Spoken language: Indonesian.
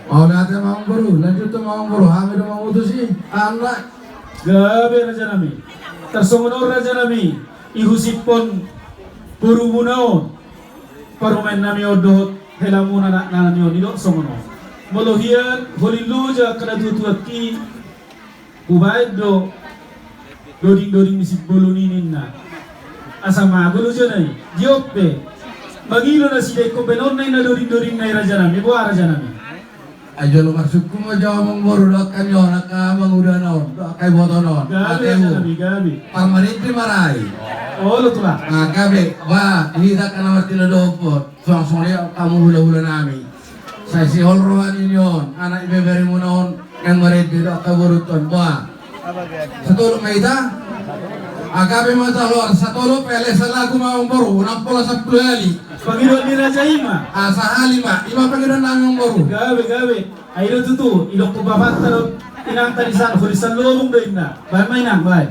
Mau natin mga guru, lanjut to mga guru, hamil mga utusi, anak. Gabi raja nami. Tersungunor raja nami. Ihusipon puru munao. Parumen nami odot helamuna nak nami odot songono. Molohian holiluja kada tutuaki. Ubaid do doding misip boluninin na. Asama guluja nai. Diope. Magilo na sidai ko benon na doding na raja nami. Buah raja nami. Ayo lu masuk ku mau jawab mengboru dokan yo nak mengudah naon kai boto naon Gabi. pamarit marai Oh lu tulah. gabe wah hida kana martina dopot langsung ya kamu hula nami saya si hol rohani nyon anak ibe beri munaon yang marit di dokan boruton wah satu maida agabe mata lor satu pele salagu mau boru 60 kali Panginoon ni Raja Ima. Sa halima Panginoon namin boru Gabi. Ayo tutu, ilok ko babat talo inang talisan, hulisan lobong do inna. Bay mainang, bay.